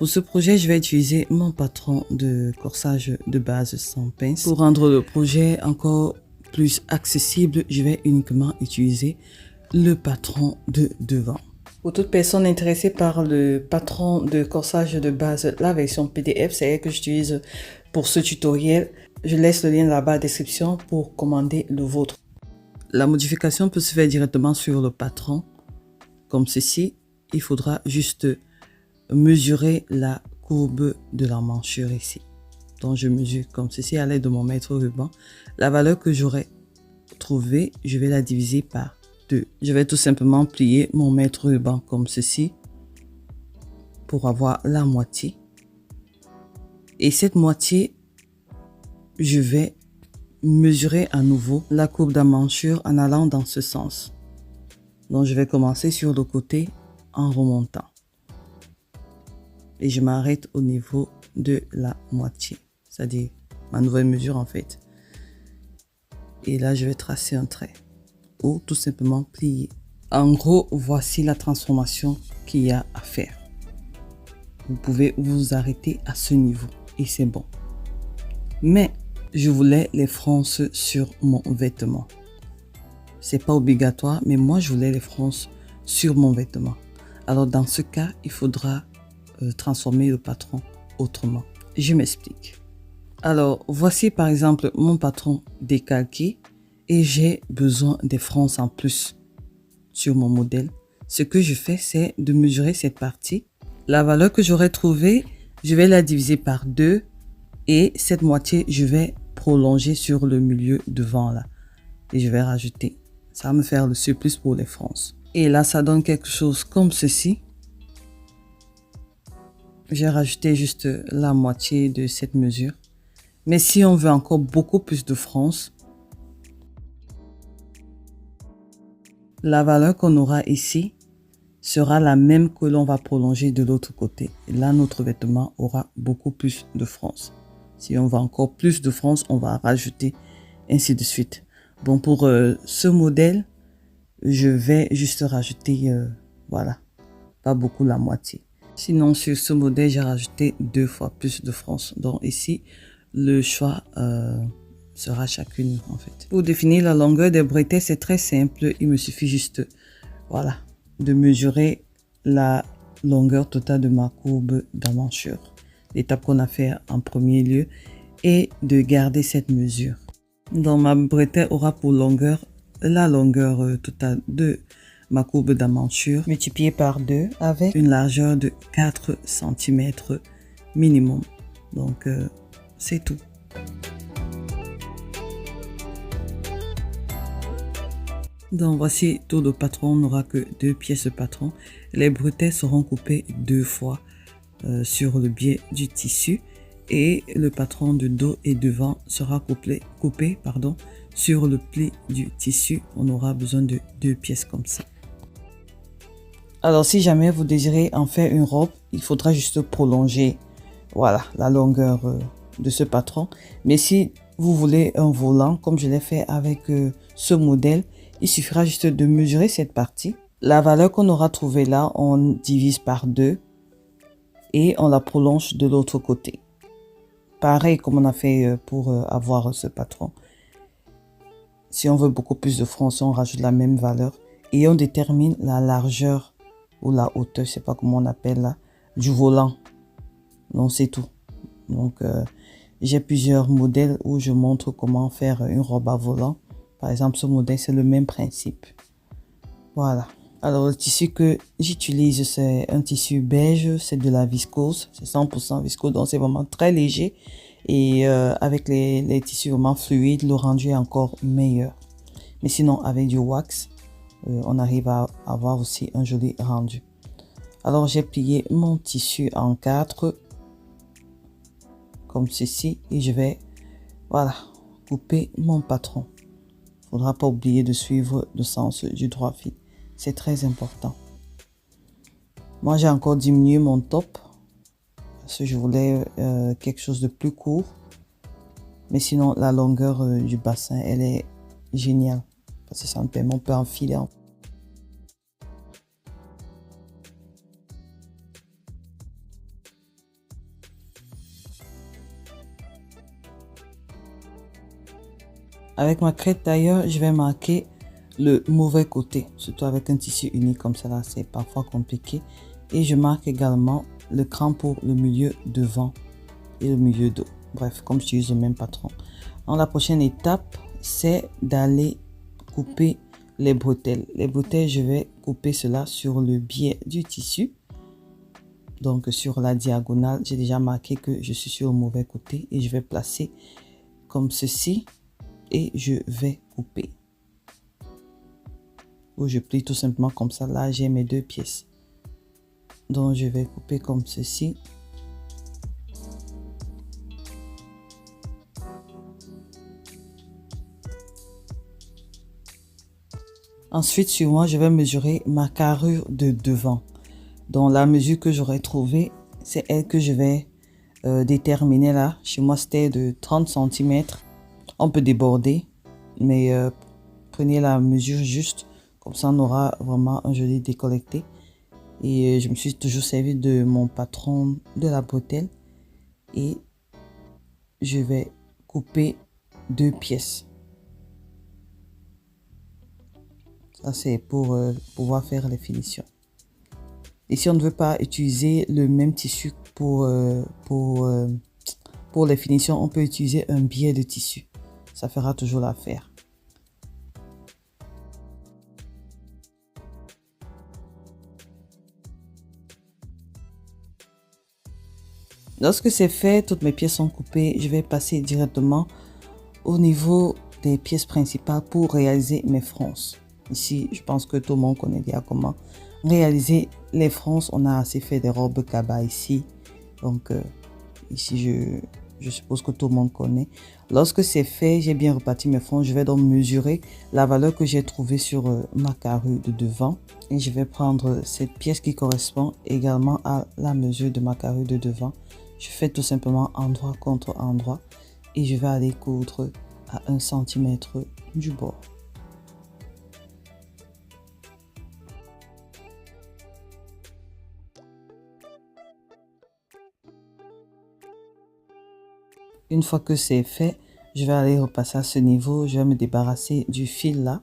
pour ce projet, je vais utiliser mon patron de corsage de base sans pince. Pour rendre le projet encore plus accessible, je vais uniquement utiliser le patron de devant. Pour toute personne intéressée par le patron de corsage de base, la version PDF, c'est elle que j'utilise pour ce tutoriel. Je laisse le lien là-bas en description pour commander le vôtre. La modification peut se faire directement sur le patron, comme ceci. Il faudra juste mesurer la courbe de la manchure ici. Donc je mesure comme ceci à l'aide de mon mètre ruban. La valeur que j'aurai trouvée, je vais la diviser par 2. Je vais tout simplement plier mon mètre ruban comme ceci pour avoir la moitié. Et cette moitié, je vais mesurer à nouveau la courbe de la manchure en allant dans ce sens. Donc je vais commencer sur le côté en remontant. Et je m'arrête au niveau de la moitié, c'est-à-dire ma nouvelle mesure en fait. Et là, je vais tracer un trait ou tout simplement plier. En gros, voici la transformation qu'il y a à faire. Vous pouvez vous arrêter à ce niveau et c'est bon. Mais je voulais les fronces sur mon vêtement. C'est pas obligatoire, mais moi je voulais les fronces sur mon vêtement. Alors dans ce cas, il faudra transformer le patron autrement. Je m'explique. Alors voici par exemple mon patron décalqué et j'ai besoin des fronces en plus sur mon modèle. Ce que je fais, c'est de mesurer cette partie. La valeur que j'aurais trouvée, je vais la diviser par 2 et cette moitié, je vais prolonger sur le milieu devant là. Et je vais rajouter. Ça va me faire le surplus pour les fronces. Et là, ça donne quelque chose comme ceci. J'ai rajouté juste la moitié de cette mesure. Mais si on veut encore beaucoup plus de fronces, la valeur qu'on aura ici sera la même que l'on va prolonger de l'autre côté. Et là, notre vêtement aura beaucoup plus de fronces. Si on veut encore plus de fronces, on va rajouter ainsi de suite. Bon, pour ce modèle, je vais juste rajouter, voilà, pas beaucoup, la moitié. Sinon, sur ce modèle, j'ai rajouté 2 fois plus de fronces. Donc ici, le choix sera chacune en fait. Pour définir la longueur des bretelles, c'est très simple. Il me suffit juste, voilà, de mesurer la longueur totale de ma courbe d'emmanchure. L'étape qu'on a fait en premier lieu et de garder cette mesure. Donc ma bretelle aura pour longueur la longueur totale de ma courbe d'emmanchure multipliée par 2 avec une largeur de 4 cm minimum. Donc c'est tout. Donc voici tout le patron. On n'aura que 2 pièces de patron. Les bretelles seront coupées 2 fois sur le biais du tissu et le patron de dos et devant sera coupé sur le pli du tissu. On aura besoin de 2 pièces comme ça. Alors si jamais vous désirez en faire une robe, il faudra juste prolonger, voilà, la longueur de ce patron. Mais si vous voulez un volant comme je l'ai fait avec ce modèle, il suffira juste de mesurer cette partie. La valeur qu'on aura trouvée là, on divise par 2 et on la prolonge de l'autre côté. Pareil comme on a fait pour avoir ce patron. Si on veut beaucoup plus de fronces, on rajoute la même valeur et on détermine la largeur ou la hauteur, je sais pas comment on appelle là, du volant. Donc c'est tout. Donc j'ai plusieurs modèles où je montre comment faire une robe à volant. Par exemple, ce modèle, c'est le même principe. Voilà. Alors, le tissu que j'utilise, c'est un tissu beige. C'est de la viscose. C'est 100% viscose. Donc, c'est vraiment très léger. Et avec les tissus vraiment fluides, le rendu est encore meilleur. Mais sinon, avec du wax, on arrive à avoir aussi un joli rendu. Alors, j'ai plié mon tissu en 4. Comme ceci. Et je vais, voilà, couper mon patron. Il ne faudra pas oublier de suivre le sens du droit fil. C'est très important. Moi, j'ai encore diminué mon top. Parce que je voulais quelque chose de plus court. Mais sinon, la longueur du bassin, elle est géniale. Parce que ça me permet, on peut enfiler. Avec ma crête tailleur, je vais marquer le mauvais côté, surtout avec un tissu uni comme ça là, c'est parfois compliqué. Et je marque également le cran pour le milieu devant et le milieu dos. Bref, comme j'utilise le même patron. Donc la prochaine étape, c'est d'aller couper les bretelles. Les bretelles, je vais couper cela sur le biais du tissu. Donc sur la diagonale, j'ai déjà marqué que je suis sur le mauvais côté et je vais placer comme ceci et je vais couper. Ou je plie tout simplement comme ça. Là, j'ai mes deux pièces. Donc je vais couper comme ceci. Ensuite, sur moi, je vais mesurer ma carrure de devant. Donc, la mesure que j'aurais trouvée, c'est elle que je vais déterminer là. Chez moi, c'était de 30 cm. On peut déborder, mais prenez la mesure juste. Comme ça, on aura vraiment un joli décolleté. Et je me suis toujours servi de mon patron de la bretelle. Et je vais couper deux pièces. Ça, c'est pour pouvoir faire les finitions. Et si on ne veut pas utiliser le même tissu pour les finitions, on peut utiliser un biais de tissu. Ça fera toujours l'affaire. Lorsque c'est fait, toutes mes pièces sont coupées. Je vais passer directement au niveau des pièces principales pour réaliser mes fronces. Ici, je pense que tout le monde connaît déjà comment réaliser les fronces. On a assez fait des robes cabas ici. Donc, ici, je suppose que tout le monde connaît. Lorsque c'est fait, j'ai bien reparti mes fronces. Je vais donc mesurer la valeur que j'ai trouvée sur ma carrure de devant. Et je vais prendre cette pièce qui correspond également à la mesure de ma carrure de devant. Je fais tout simplement endroit contre endroit. Et je vais aller coudre à 1 cm du bord. Une fois que c'est fait, je vais aller repasser à ce niveau. Je vais me débarrasser du fil là.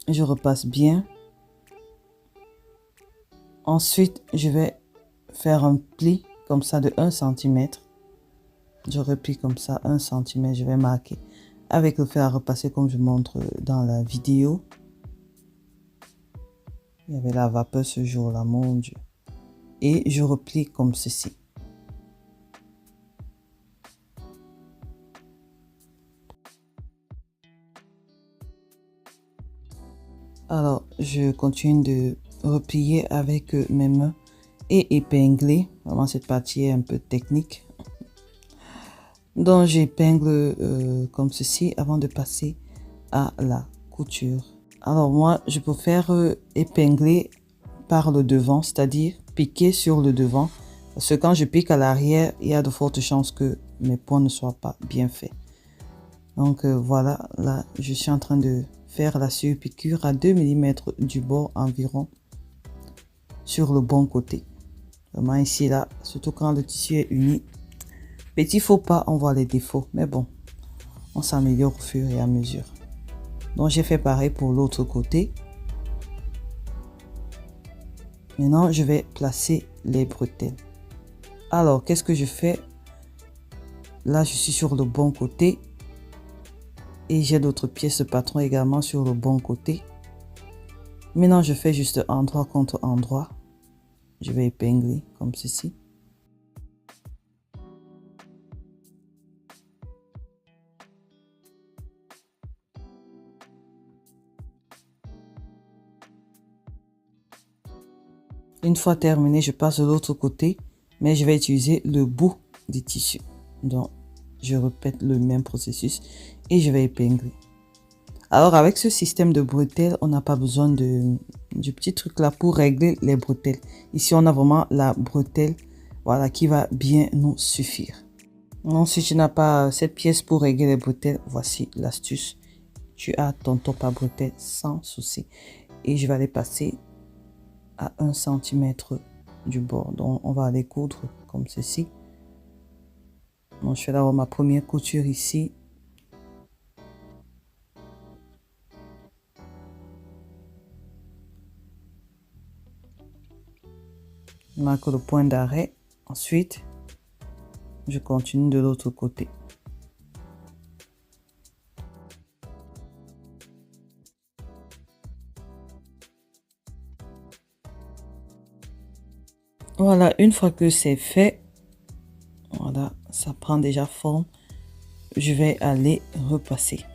Je repasse bien. Ensuite, je vais faire un pli comme ça de 1 cm. Je replie comme ça 1 cm. Je vais marquer avec le fer à repasser comme je montre dans la vidéo. Il y avait la vapeur ce jour-là, mon Dieu. Et je replie comme ceci. Alors, je continue de replier avec mes mains et épingler. Vraiment, cette partie est un peu technique. Donc, j'épingle comme ceci avant de passer à la couture. Alors, moi, je préfère épingler par le devant, c'est-à-dire piquer sur le devant. Parce que quand je pique à l'arrière, il y a de fortes chances que mes points ne soient pas bien faits. Donc, voilà, là, je suis en train de faire la surpiqûre à 2 mm du bord environ sur le bon côté. Vraiment ici, là, surtout quand le tissu est uni. Petit faux pas, on voit les défauts. Mais bon, on s'améliore au fur et à mesure. Donc, j'ai fait pareil pour l'autre côté. Maintenant, je vais placer les bretelles. Alors, qu'est-ce que je fais? Là, je suis sur le bon côté. Et j'ai d'autres pièces de patron également sur le bon côté. Maintenant, je fais juste endroit contre endroit. Je vais épingler comme ceci. Une fois terminé, je passe de l'autre côté, mais je vais utiliser le bout du tissu. Donc, je répète le même processus et je vais épingler. Alors, avec ce système de bretelles, on n'a pas besoin du petit truc là pour régler les bretelles. Ici, on a vraiment la bretelle, voilà, qui va bien nous suffire. Donc, si tu n'as pas cette pièce pour régler les bretelles, voici l'astuce. Tu as ton top à bretelles sans souci. Et je vais aller passer à 1 cm du bord. Donc, on va aller coudre comme ceci. Donc, je fais d'abord ma première couture ici. Je marque le point d'arrêt. Ensuite, je continue de l'autre côté. Voilà, une fois que c'est fait, voilà, ça prend déjà forme. Je vais aller repasser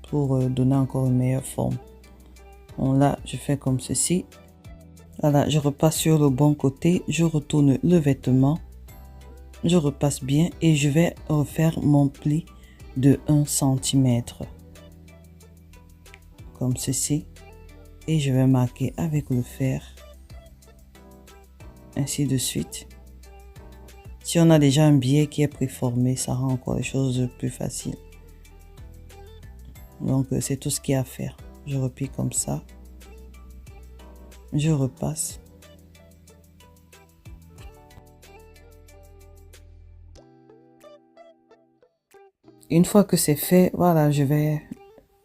pour donner encore une meilleure forme. Bon, là, je fais comme ceci. Voilà, je repasse sur le bon côté, je retourne le vêtement, je repasse bien et je vais refaire mon pli de 1 cm. Comme ceci. Et je vais marquer avec le fer. Ainsi de suite. Si on a déjà un biais qui est préformé, ça rend encore les choses plus faciles. Donc, c'est tout ce qu'il y a à faire. Je replie comme ça. Je repasse. Une fois que c'est fait, voilà, je vais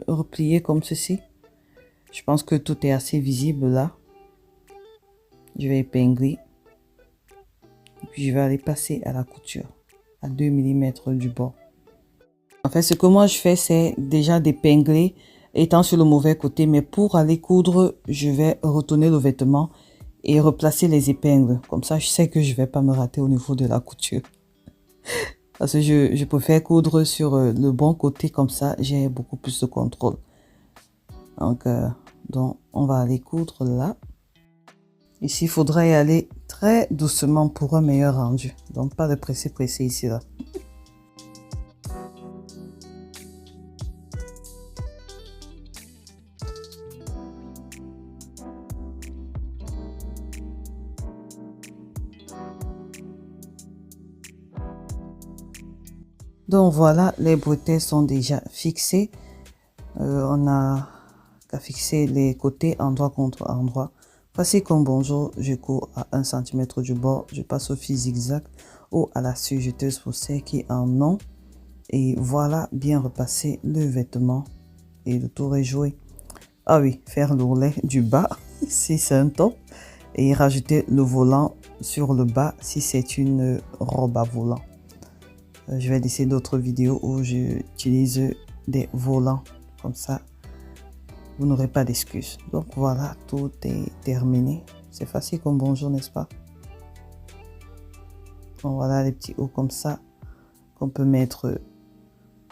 replier comme ceci. Je pense que tout est assez visible là. Je vais épingler. Et puis, je vais aller passer à la couture à 2 mm du bord. En fait, ce que moi je fais, c'est déjà d'épingler étant sur le mauvais côté. Mais pour aller coudre, je vais retourner le vêtement et replacer les épingles. Comme ça, je sais que je ne vais pas me rater au niveau de la couture. Parce que je préfère coudre sur le bon côté. Comme ça, j'ai beaucoup plus de contrôle. Donc, on va aller coudre là. Ici, il faudrait y aller très doucement pour un meilleur rendu. Donc, pas de presser ici là. Donc voilà, les bretelles sont déjà fixées. On a qu'à fixer les côtés endroit contre endroit. Voici comme bonjour, je cours à 1 cm du bord. Je passe au fil zigzag ou à la sujeteuse pour ceux qui en ont. Et voilà, bien repasser le vêtement. Et le tour est joué. Ah oui, faire l'ourlet du bas si c'est un top. Et rajouter le volant sur le bas si c'est une robe à volant. Je vais laisser d'autres vidéos où j'utilise des volants. Comme ça, vous n'aurez pas d'excuses. Donc voilà, tout est terminé. C'est facile comme bonjour, n'est-ce pas? Bon, voilà les petits hauts comme ça qu'on peut mettre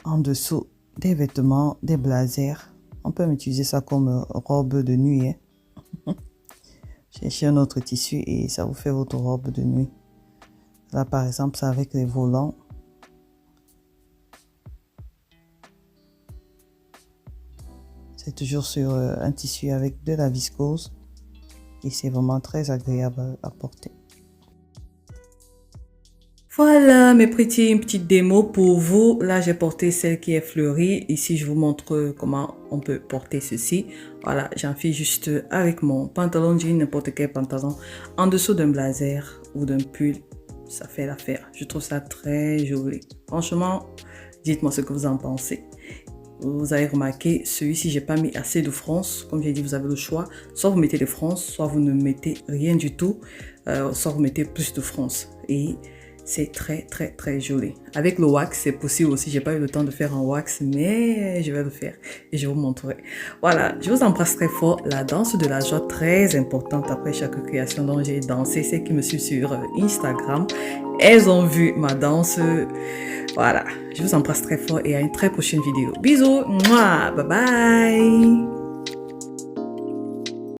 en dessous des vêtements, des blazers. On peut utiliser ça comme robe de nuit. Hein? Cherchez un autre tissu et ça vous fait votre robe de nuit. Là, par exemple, c'est avec les volants. C'est toujours sur un tissu avec de la viscose et c'est vraiment très agréable à porter. Voilà mes petits, une petite démo pour vous. Là, j'ai porté celle qui est fleurie. Ici, je vous montre comment on peut porter ceci. Voilà, j'enfile juste avec mon pantalon jean, n'importe quel pantalon, en dessous d'un blazer ou d'un pull. Ça fait l'affaire. Je trouve ça très joli. Franchement, dites-moi ce que vous en pensez. Vous avez remarqué, celui-ci, j'ai pas mis assez de fronce. Comme j'ai dit, vous avez le choix. Soit vous mettez des fronces, soit vous ne mettez rien du tout. Soit vous mettez plus de fronce. Et c'est très, très, très joli. Avec le wax, c'est possible aussi. J'ai pas eu le temps de faire un wax, mais je vais le faire. Et je vous montrerai. Voilà, je vous embrasse très fort. La danse de la joie, très importante après chaque création dont j'ai dansé. Ceux qui me suivent sur Instagram, elles ont vu ma danse. Voilà, je vous embrasse très fort et à une très prochaine vidéo. Bisous, mouah, bye bye.